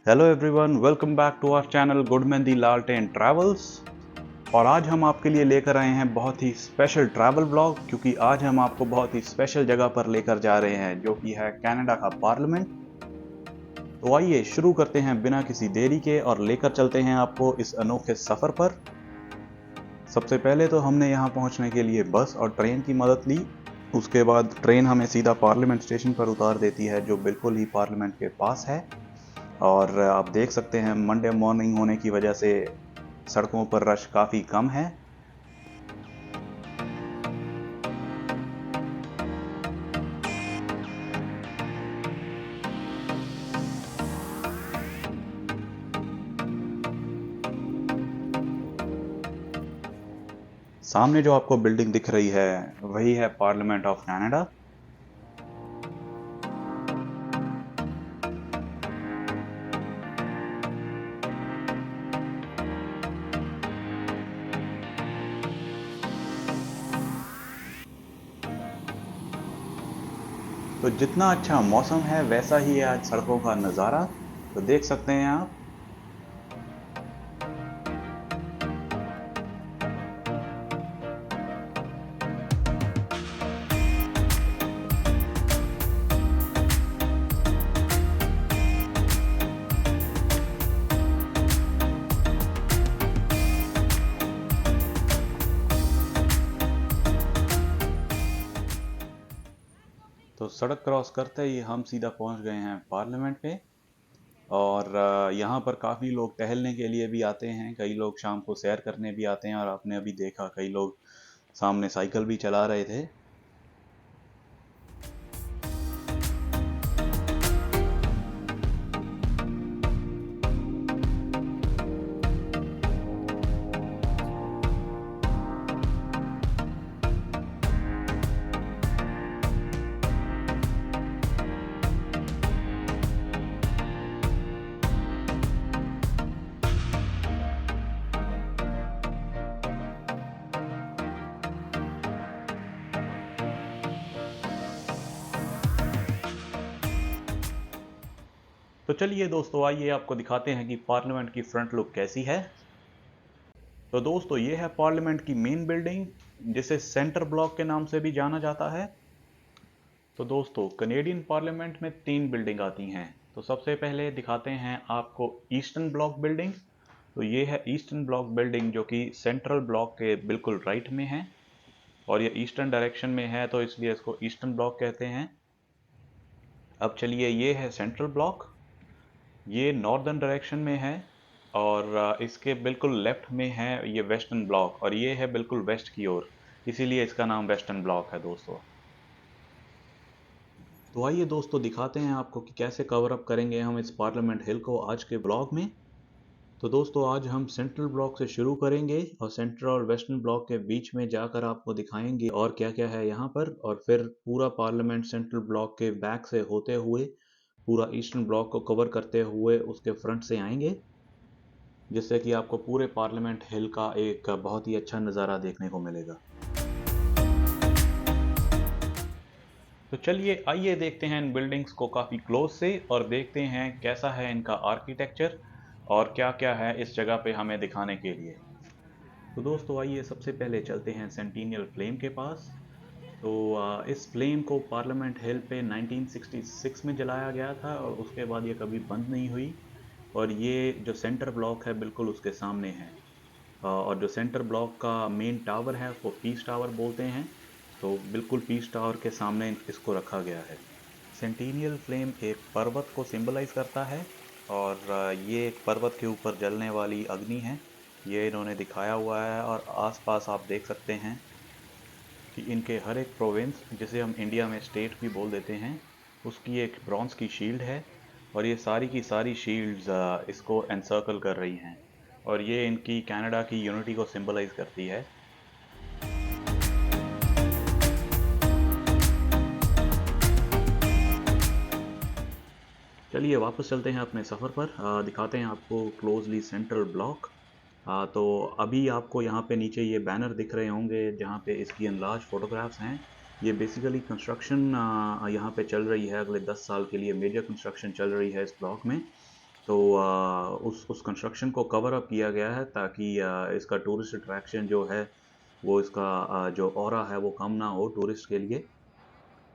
Hello everyone, welcome back to our channel good Mehndi लालटेन travels. और आज हम आपके लिए लेकर आए हैं बहुत ही स्पेशल ट्रैवल ब्लॉग, क्योंकि आज हम आपको बहुत ही स्पेशल जगह पर लेकर जा रहे हैं जो कि है कनाडा का पार्लियामेंट। तो आइए शुरू करते हैं बिना किसी देरी के और लेकर चलते हैं आपको इस अनोखे सफर पर। सबसे पहले तो हमने यहाँ पहुँचने के लिए बस और ट्रेन की मदद ली। उसके बाद ट्रेन हमें सीधा पार्लियामेंट स्टेशन पर उतार देती है जो बिल्कुल ही पार्लियामेंट के पास है। और आप देख सकते हैं मंडे मॉर्निंग होने की वजह से सड़कों पर रश काफी कम है। सामने जो आपको बिल्डिंग दिख रही है वही है पार्लियामेंट ऑफ कनाडा। तो जितना अच्छा मौसम है वैसा ही है आज सड़कों का नज़ारा। तो देख सकते हैं आप। तो सड़क क्रॉस करते ही हम सीधा पहुंच गए हैं पार्लियामेंट पे। और यहाँ पर काफ़ी लोग टहलने के लिए भी आते हैं, कई लोग शाम को सैर करने भी आते हैं, और आपने अभी देखा कई लोग सामने साइकिल भी चला रहे थे। तो चलिए दोस्तों, आइए आपको दिखाते हैं कि पार्लियामेंट की फ्रंट लुक कैसी है। तो दोस्तों, ये है पार्लियामेंट की मेन बिल्डिंग जिसे सेंटर ब्लॉक के नाम से भी जाना जाता है। तो दोस्तों, कनेडियन पार्लियामेंट में 3 बिल्डिंग आती हैं। तो सबसे पहले दिखाते हैं आपको ईस्टर्न ब्लॉक बिल्डिंग। तो ये है ईस्टर्न ब्लॉक बिल्डिंग जो कि सेंट्रल ब्लॉक के बिल्कुल राइट में है, और ये ईस्टर्न डायरेक्शन में है तो इसलिए इसको ईस्टर्न ब्लॉक कहते हैं। अब चलिए, ये है सेंट्रल ब्लॉक। ये नॉर्दर्न डायरेक्शन में है, और इसके बिल्कुल लेफ्ट में है ये वेस्टर्न ब्लॉक, और ये है बिल्कुल वेस्ट की ओर, इसीलिए इसका नाम वेस्टर्न ब्लॉक है दोस्तों। तो आइए दोस्तों, दिखाते हैं आपको कि कैसे कवर अप करेंगे हम इस पार्लियामेंट हिल को आज के ब्लॉग में। तो दोस्तों, आज हम सेंट्रल ब्लॉक से शुरू करेंगे और सेंट्रल और वेस्टर्न ब्लॉक के बीच में जाकर आपको दिखाएंगे और क्या क्या है यहाँ पर, और फिर पूरा पार्लियामेंट सेंट्रल ब्लॉक के बैक से होते हुए पूरा ईस्टर्न ब्लॉक को कवर करते हुए उसके फ्रंट से आएंगे, जिससे कि आपको पूरे पार्लियामेंट हिल का एक बहुत ही अच्छा नज़ारा देखने को मिलेगा। तो चलिए, आइए देखते हैं इन बिल्डिंग्स को काफ़ी क्लोज से और देखते हैं कैसा है इनका आर्किटेक्चर और क्या क्या है इस जगह पे हमें दिखाने के लिए। तो दोस्तों, आइए सबसे पहले चलते हैं सेंटिनियल फ्लेम के पास। तो इस फ्लेम को पार्लियामेंट हिल पे 1966 में जलाया गया था और उसके बाद ये कभी बंद नहीं हुई। और ये जो सेंटर ब्लॉक है बिल्कुल उसके सामने है। और जो सेंटर ब्लॉक का मेन टावर है उसको पीस टावर बोलते हैं। तो बिल्कुल पीस टावर के सामने इसको रखा गया है। सेंटिनियल फ्लेम एक पर्वत को सिंबलाइज करता है, और ये एक पर्वत के ऊपर जलने वाली अग्नि है। ये इन्होंने दिखाया हुआ है, और आसपास आप देख सकते हैं कि इनके हर एक प्रोविंस, जिसे हम इंडिया में स्टेट भी बोल देते हैं, उसकी एक ब्रॉन्ज की शील्ड है। और ये सारी की सारी शील्ड्स इसको एनसर्कल कर रही हैं, और ये इनकी कनाडा की यूनिटी को सिंबलाइज करती है। चलिए वापस चलते हैं अपने सफ़र पर, दिखाते हैं आपको क्लोजली सेंट्रल ब्लॉक। तो अभी आपको यहाँ पे नीचे ये बैनर दिख रहे होंगे जहाँ पे इसकी एनलार्ज फोटोग्राफ्स हैं। ये बेसिकली कंस्ट्रक्शन यहाँ पे चल रही है, अगले 10 साल के लिए मेजर कंस्ट्रक्शन चल रही है इस ब्लॉक में। तो उस कंस्ट्रक्शन को कवर अप किया गया है ताकि इसका टूरिस्ट अट्रैक्शन जो है वो इसका जो ऑरा है वो कम ना हो टूरिस्ट के लिए।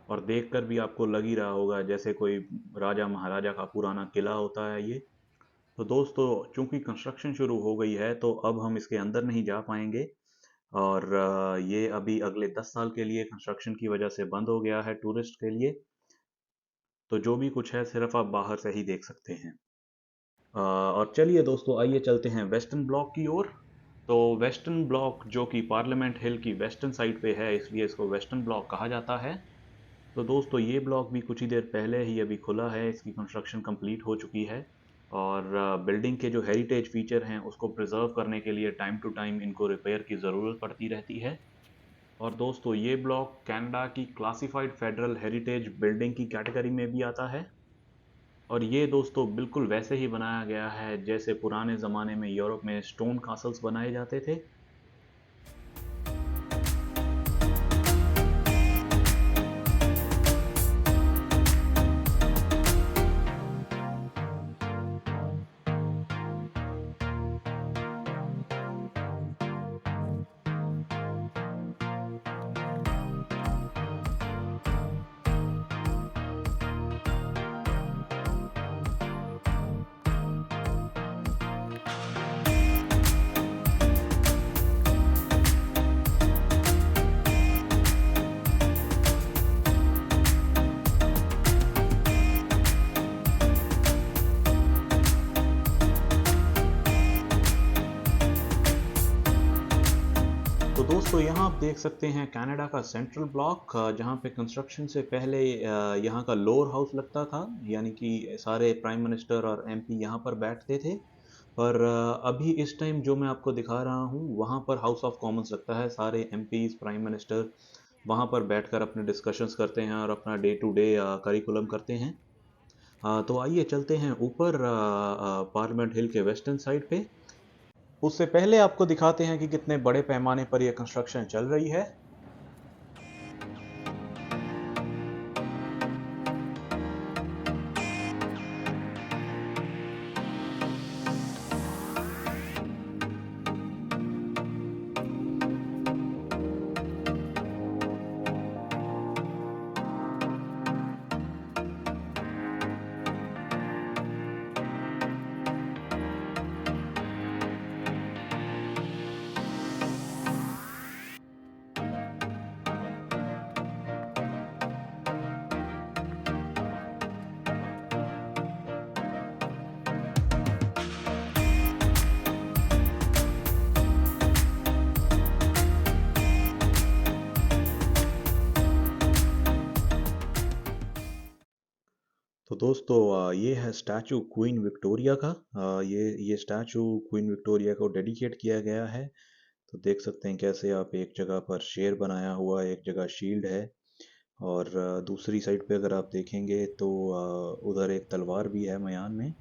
और देखकर भी आपको लग ही रहा होगा जैसे कोई राजा महाराजा का पुराना किला होता है ये। तो दोस्तों, चूंकि कंस्ट्रक्शन शुरू हो गई है तो अब हम इसके अंदर नहीं जा पाएंगे। और ये अभी अगले 10 साल के लिए कंस्ट्रक्शन की वजह से बंद हो गया है टूरिस्ट के लिए। तो जो भी कुछ है सिर्फ आप बाहर से ही देख सकते हैं। और चलिए दोस्तों, आइए चलते हैं वेस्टर्न ब्लॉक की ओर। तो वेस्टर्न ब्लॉक जो कि पार्लियामेंट हिल की वेस्टर्न साइड पे है, इसलिए इसको वेस्टर्न ब्लॉक कहा जाता है। तो दोस्तों, ये ब्लॉक भी कुछ ही देर पहले ही अभी खुला है, इसकी कंस्ट्रक्शन कंप्लीट हो चुकी है। और बिल्डिंग के जो हेरिटेज फीचर हैं उसको प्रिजर्व करने के लिए टाइम टू टाइम इनको रिपेयर की ज़रूरत पड़ती रहती है। और दोस्तों, ये ब्लॉक कनाडा की क्लासिफाइड फेडरल हेरिटेज बिल्डिंग की कैटेगरी में भी आता है। और ये दोस्तों बिल्कुल वैसे ही बनाया गया है जैसे पुराने ज़माने में यूरोप में स्टोन कासल्स बनाए जाते थे। तो दोस्तों, यहाँ आप देख सकते हैं कनाडा का सेंट्रल ब्लॉक, जहाँ पे कंस्ट्रक्शन से पहले यहाँ का लोअर हाउस लगता था, यानी कि सारे प्राइम मिनिस्टर और एमपी यहाँ पर बैठते थे। पर अभी इस टाइम जो मैं आपको दिखा रहा हूँ वहाँ पर हाउस ऑफ कॉमन्स लगता है। सारे एमपीज, प्राइम मिनिस्टर वहाँ पर बैठकर अपने डिस्कशंस करते हैं और अपना डे टू डे करिकुलम करते हैं। तो आइए चलते हैं ऊपर पार्लियामेंट हिल के वेस्टर्न साइड पे। उससे पहले आपको दिखाते हैं कि कितने बड़े पैमाने पर यह कंस्ट्रक्शन चल रही है। तो दोस्तों, ये है स्टैचू क्वीन विक्टोरिया का। ये स्टैचू क्वीन विक्टोरिया को डेडिकेट किया गया है। तो देख सकते हैं कैसे आप एक जगह पर शेर बनाया हुआ, एक जगह शील्ड है। और दूसरी साइड पे अगर आप देखेंगे तो उधर एक तलवार भी है मयान में।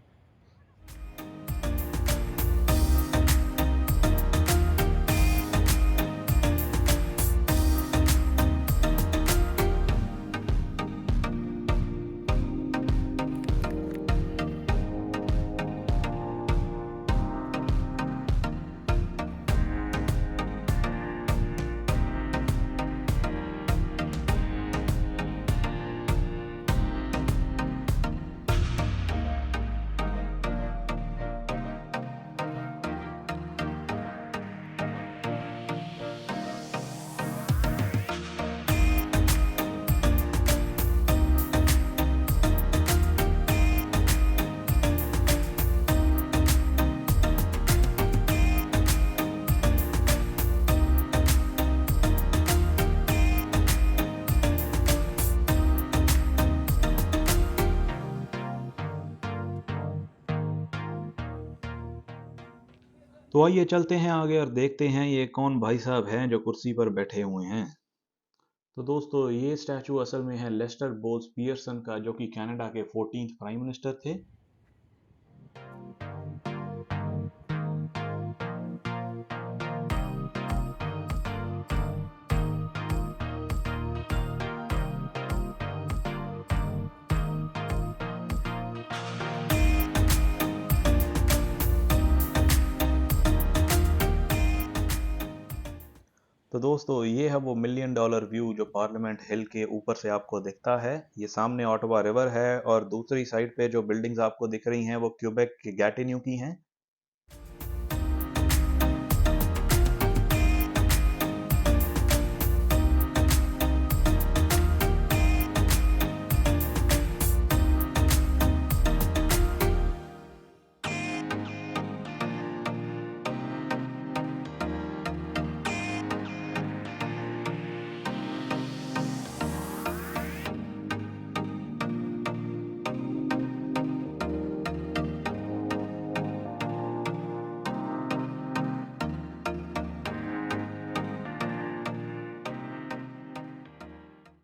तो आइए चलते हैं आगे और देखते हैं ये कौन भाई साहब हैं जो कुर्सी पर बैठे हुए हैं। तो दोस्तों, ये स्टैचू असल में है लेस्टर बोल्स पियर्सन का, जो कि कनाडा के 14th प्राइम मिनिस्टर थे। तो दोस्तों ये है वो मिलियन डॉलर व्यू जो पार्लियामेंट हिल के ऊपर से आपको दिखता है। ये सामने ऑटवा रिवर है और दूसरी साइड पे जो बिल्डिंग्स आपको दिख रही हैं वो क्यूबेक के गैटिन्यू की हैं।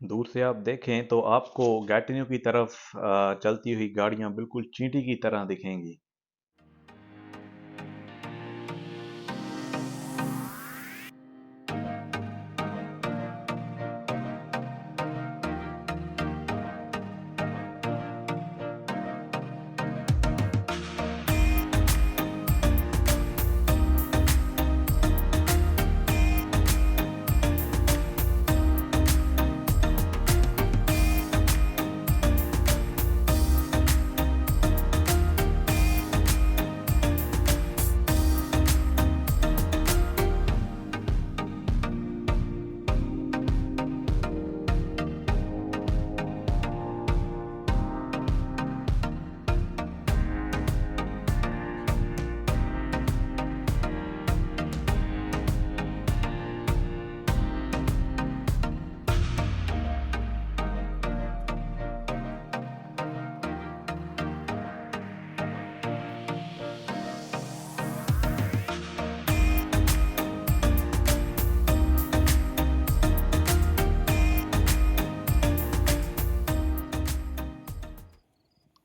दूर से आप देखें तो आपको गैटिन्यू की तरफ चलती हुई गाड़ियां बिल्कुल चींटी की तरह दिखेंगी।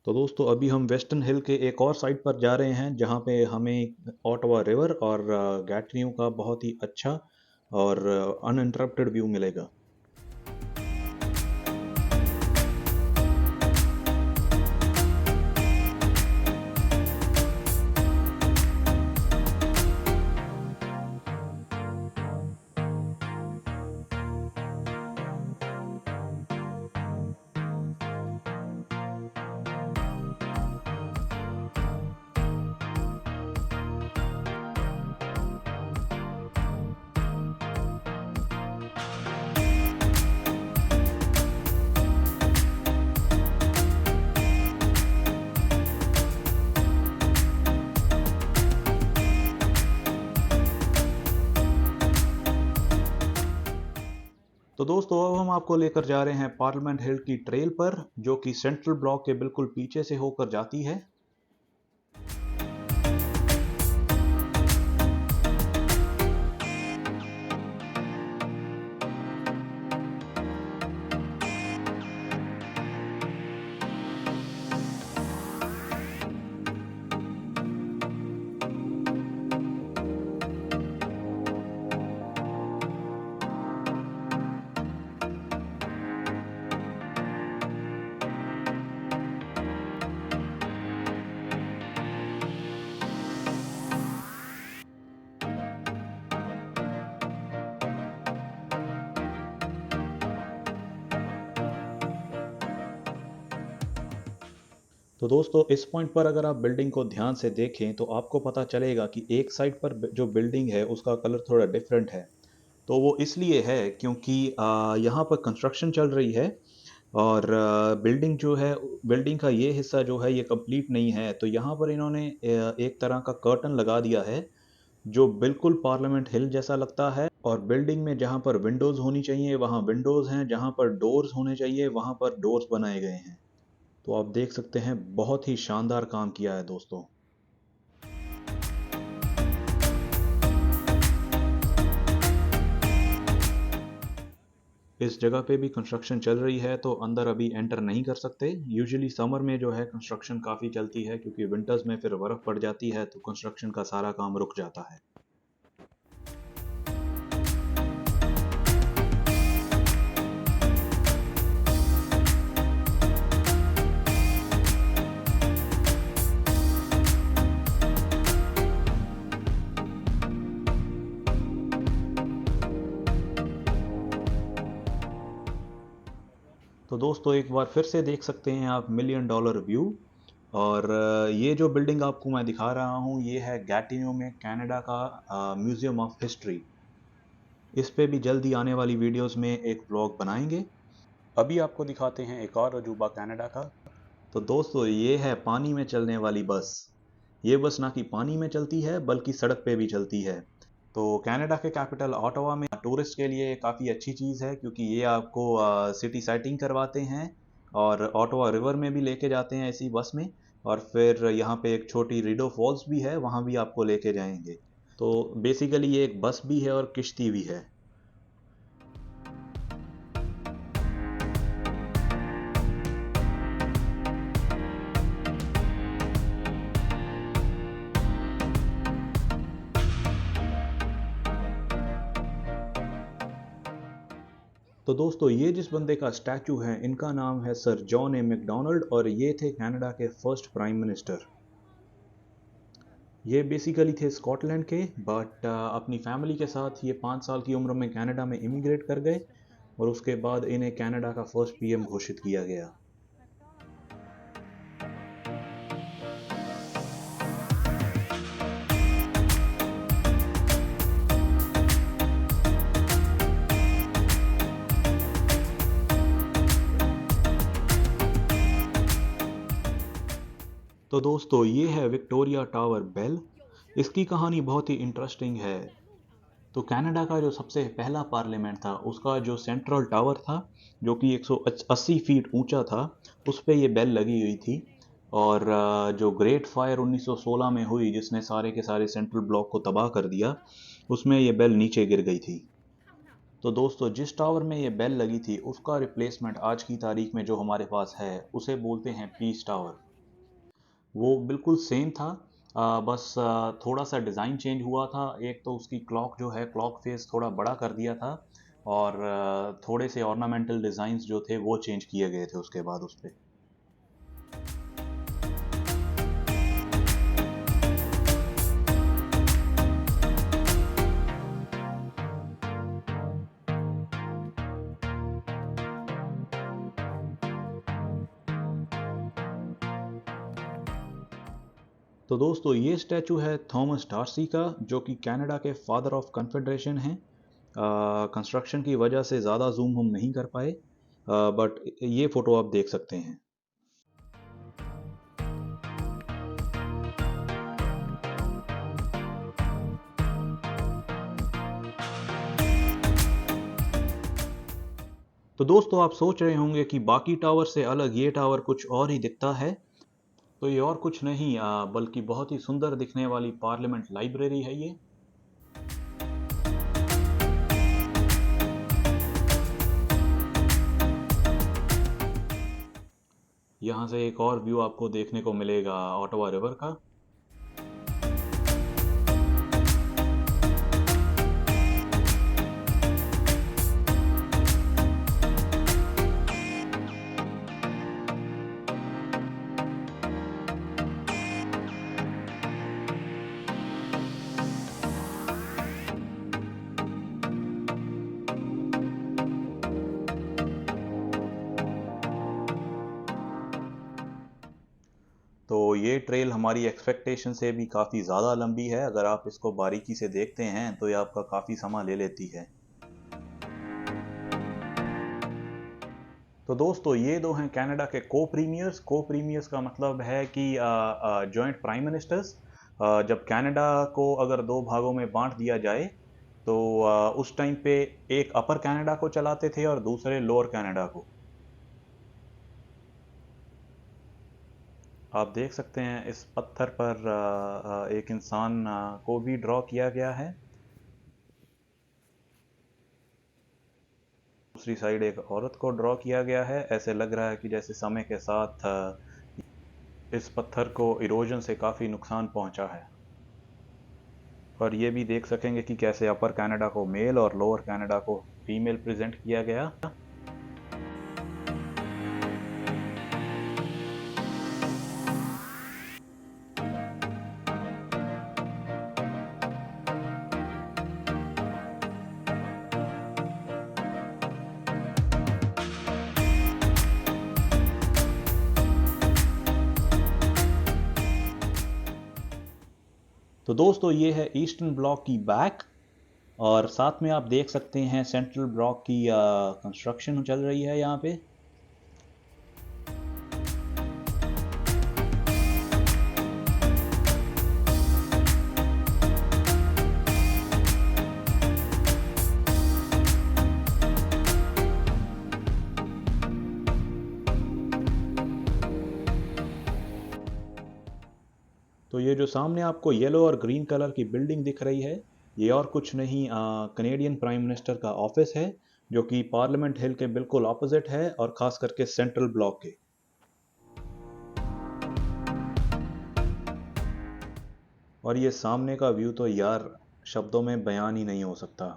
तो दोस्तों अभी हम वेस्टर्न हिल के एक और साइड पर जा रहे हैं जहाँ पे हमें ऑटवा रिवर और गैटिन्यू का बहुत ही अच्छा और अनइंटरप्टेड व्यू मिलेगा। तो दोस्तों अब हम आपको लेकर जा रहे हैं पार्लियामेंट हिल की ट्रेल पर जो कि सेंट्रल ब्लॉक के बिल्कुल पीछे से होकर जाती है। तो दोस्तों इस पॉइंट पर अगर आप बिल्डिंग को ध्यान से देखें तो आपको पता चलेगा कि एक साइड पर जो बिल्डिंग है उसका कलर थोड़ा डिफरेंट है। तो वो इसलिए है क्योंकि यहाँ पर कंस्ट्रक्शन चल रही है और बिल्डिंग जो है बिल्डिंग का ये हिस्सा जो है ये कंप्लीट नहीं है। तो यहाँ पर इन्होंने एक तरह का कर्टन लगा दिया है जो बिल्कुल पार्लियामेंट हिल जैसा लगता है और बिल्डिंग में जहाँ पर विंडोज़ होनी चाहिए वहाँ विंडोज़ हैं, जहाँ पर डोर्स होने चाहिए वहाँ पर डोर्स बनाए गए हैं। तो आप देख सकते हैं बहुत ही शानदार काम किया है दोस्तों। इस जगह पे भी कंस्ट्रक्शन चल रही है तो अंदर अभी एंटर नहीं कर सकते। यूजुअली समर में जो है कंस्ट्रक्शन काफ़ी चलती है क्योंकि विंटर्स में फिर बर्फ़ पड़ जाती है तो कंस्ट्रक्शन का सारा काम रुक जाता है। तो दोस्तों एक बार फिर से देख सकते हैं आप मिलियन डॉलर व्यू। और ये जो बिल्डिंग आपको मैं दिखा रहा हूँ ये है गैटिनो में कनाडा का म्यूजियम ऑफ हिस्ट्री। इस पे भी जल्दी आने वाली वीडियोस में एक व्लॉग बनाएंगे। अभी आपको दिखाते हैं एक और अजूबा कनाडा का। तो दोस्तों ये है पानी में चलने वाली बस। ये बस ना कि पानी में चलती है बल्कि सड़क पे भी चलती है। तो कनाडा के कैपिटल ऑटोवा में टूरिस्ट के लिए काफ़ी अच्छी चीज़ है क्योंकि ये आपको सिटी साइटिंग करवाते हैं और ऑटोवा रिवर में भी लेके जाते हैं इसी बस में। और फिर यहाँ पे एक छोटी रिडो फॉल्स भी है, वहाँ भी आपको लेके जाएंगे। तो बेसिकली ये एक बस भी है और किश्ती भी है। तो दोस्तों ये जिस बंदे का स्टैचू है इनका नाम है सर जॉन ए मैकडोनाल्ड और ये थे कनाडा के फर्स्ट प्राइम मिनिस्टर। ये बेसिकली थे स्कॉटलैंड के, बट अपनी फैमिली के साथ ये 5 साल की उम्र में कनाडा में इमिग्रेट कर गए और उसके बाद इन्हें कनाडा का फर्स्ट पीएम घोषित किया गया। तो दोस्तों ये है विक्टोरिया टावर बेल। इसकी कहानी बहुत ही इंटरेस्टिंग है। तो कनाडा का जो सबसे पहला पार्लियामेंट था उसका जो सेंट्रल टावर था जो कि 180 फीट ऊंचा था, उस पे ये बेल लगी हुई थी। और जो ग्रेट फायर 1916 में हुई जिसने सारे के सारे सेंट्रल ब्लॉक को तबाह कर दिया, उसमें ये बेल नीचे गिर गई थी। तो दोस्तों जिस टावर में ये बेल लगी थी उसका रिप्लेसमेंट आज की तारीख में जो हमारे पास है उसे बोलते हैं पीस टावर। वो बिल्कुल सेम था, बस थोड़ा सा डिज़ाइन चेंज हुआ था। एक तो उसकी क्लॉक जो है क्लॉक फेस थोड़ा बड़ा कर दिया था और थोड़े से ऑर्नामेंटल डिज़ाइंस जो थे वो चेंज किए गए थे उसके बाद उस पे। तो दोस्तों ये स्टैचू है थॉमस डार्सी का जो कि कनाडा के फादर ऑफ कन्फेडरेशन हैं। कंस्ट्रक्शन की वजह से ज़्यादा जूम हम नहीं कर पाए, बट ये फ़ोटो आप देख सकते हैं। तो दोस्तों आप सोच रहे होंगे कि बाकी टावर से अलग ये टावर कुछ और ही दिखता है। तो ये और कुछ नहीं बल्कि बहुत ही सुंदर दिखने वाली पार्लियामेंट लाइब्रेरी है ये। यहाँ से एक और व्यू आपको देखने को मिलेगा ऑटोवा रिवर का। तो ये ट्रेल हमारी एक्सपेक्टेशन से भी काफ़ी ज़्यादा लंबी है। अगर आप इसको बारीकी से देखते हैं तो ये आपका काफ़ी समय ले लेती है। तो दोस्तों ये दो हैं कनाडा के को प्रीमियर्स। को प्रीमियर्स का मतलब है कि जॉइंट प्राइम मिनिस्टर्स। जब कनाडा को अगर दो भागों में बांट दिया जाए तो उस टाइम पे एक अपर कनाडा को चलाते थे और दूसरे लोअर कनाडा को। आप देख सकते हैं इस पत्थर पर एक इंसान को भी ड्रॉ किया गया है। दूसरी साइड एक औरत को ड्रॉ किया गया है। ऐसे लग रहा है कि जैसे समय के साथ इस पत्थर को इरोजन से काफ़ी नुकसान पहुंचा है। और ये भी देख सकेंगे कि कैसे अपर कनाडा को मेल और लोअर कनाडा को फीमेल प्रेजेंट किया गया। तो दोस्तों ये है ईस्टर्न ब्लॉक की बैक, और साथ में आप देख सकते हैं सेंट्रल ब्लॉक की कंस्ट्रक्शन चल रही है यहाँ पे। तो ये जो सामने आपको येलो और ग्रीन कलर की बिल्डिंग दिख रही है, ये और कुछ नहीं कनेडियन प्राइम मिनिस्टर का ऑफिस है, जो कि पार्लियामेंट हिल के बिल्कुल ऑपोजिट है, और खास करके सेंट्रल ब्लॉक के। और ये सामने का व्यू तो यार शब्दों में बयान ही नहीं हो सकता।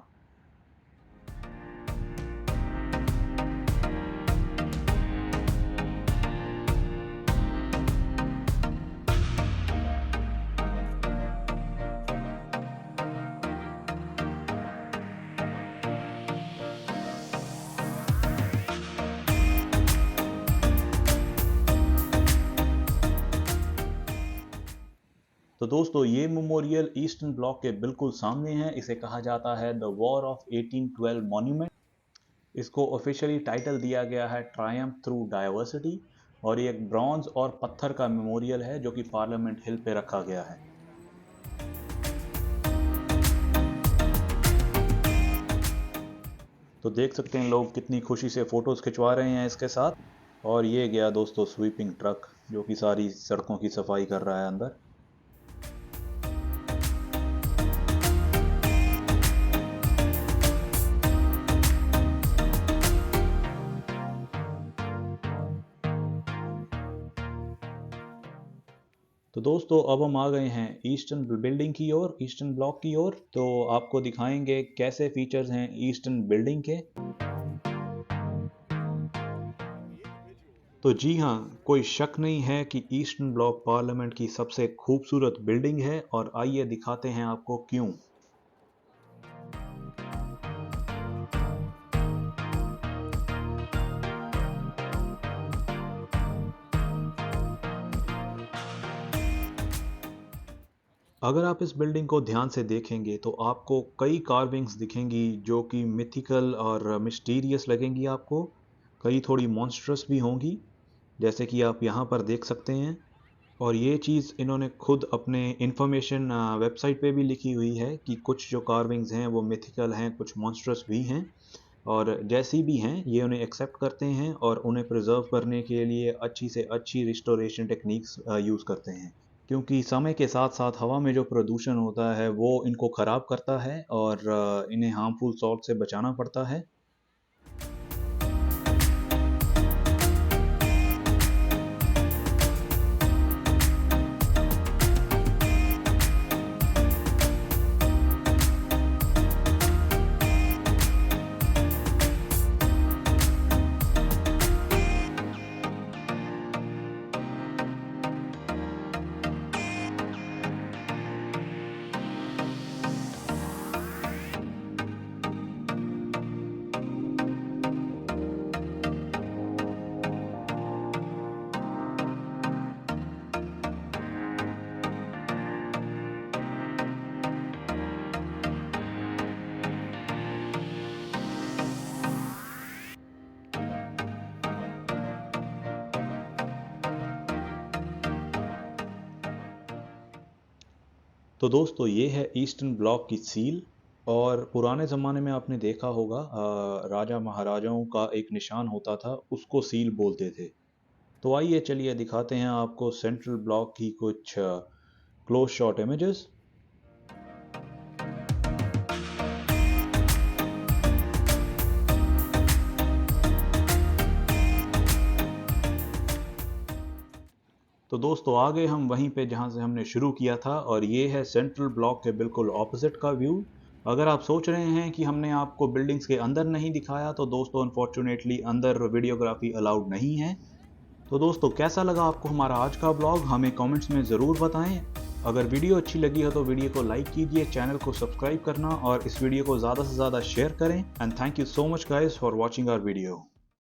तो दोस्तों ये मेमोरियल ईस्टर्न ब्लॉक के बिल्कुल सामने है। इसे कहा जाता है द वॉर ऑफ 1812 मॉन्यूमेंट। इसको ऑफिशियली टाइटल दिया गया है ट्रायम्फ थ्रू डाइवर्सिटी, और ये एक ब्रॉन्ज और पत्थर का मेमोरियल है जो कि पार्लियामेंट हिल पे रखा गया है। तो देख सकते हैं लोग कितनी खुशी से फोटोज खिंचवा रहे हैं इसके साथ। और ये गया दोस्तों स्वीपिंग ट्रक, जो कि सारी सड़कों की सफाई कर रहा है अंदर। तो दोस्तों अब हम आ गए हैं ईस्टर्न बिल्डिंग की ओर, ईस्टर्न ब्लॉक की ओर। तो आपको दिखाएंगे कैसे फीचर्स हैं ईस्टर्न बिल्डिंग के। तो जी हाँ, कोई शक नहीं है कि ईस्टर्न ब्लॉक पार्लियामेंट की सबसे खूबसूरत बिल्डिंग है, और आइए दिखाते हैं आपको क्यों। अगर आप इस बिल्डिंग को ध्यान से देखेंगे तो आपको कई कार्विंग्स दिखेंगी जो कि मिथिकल और मिस्टीरियस लगेंगी आपको। कई थोड़ी मॉन्स्ट्रस भी होंगी, जैसे कि आप यहाँ पर देख सकते हैं। और ये चीज़ इन्होंने खुद अपने इंफॉर्मेशन वेबसाइट पे भी लिखी हुई है कि कुछ जो कार्विंग्स हैं वो मिथिकल हैं, कुछ मॉन्स्ट्रस भी हैं, और जैसी भी हैं ये उन्हें एक्सेप्ट करते हैं और उन्हें प्रिजर्व करने के लिए अच्छी से अच्छी रिस्टोरेशन टेक्निक्स यूज़ करते हैं। क्योंकि समय के साथ साथ हवा में जो प्रदूषण होता है वो इनको ख़राब करता है, और इन्हें हार्मफुल सॉल्ट से बचाना पड़ता है। तो दोस्तों ये है ईस्टर्न ब्लॉक की सील। और पुराने ज़माने में आपने देखा होगा राजा महाराजाओं का एक निशान होता था, उसको सील बोलते थे। तो आइए चलिए दिखाते हैं आपको सेंट्रल ब्लॉक की कुछ क्लोज शॉट इमेजेस। तो दोस्तों आ गए हम वहीं पे जहां से हमने शुरू किया था, और ये है सेंट्रल ब्लॉक के बिल्कुल ऑपोजिट का व्यू। अगर आप सोच रहे हैं कि हमने आपको बिल्डिंग्स के अंदर नहीं दिखाया, तो दोस्तों अनफॉर्चुनेटली अंदर वीडियोग्राफी अलाउड नहीं है। तो दोस्तों कैसा लगा आपको हमारा आज का ब्लॉग, हमें कमेंट्स में ज़रूर बताएं। अगर वीडियो अच्छी लगी हो तो वीडियो को लाइक कीजिए, चैनल को सब्सक्राइब करना और इस वीडियो को ज़्यादा से ज़्यादा शेयर करें। And thank you so much guys for watching our video.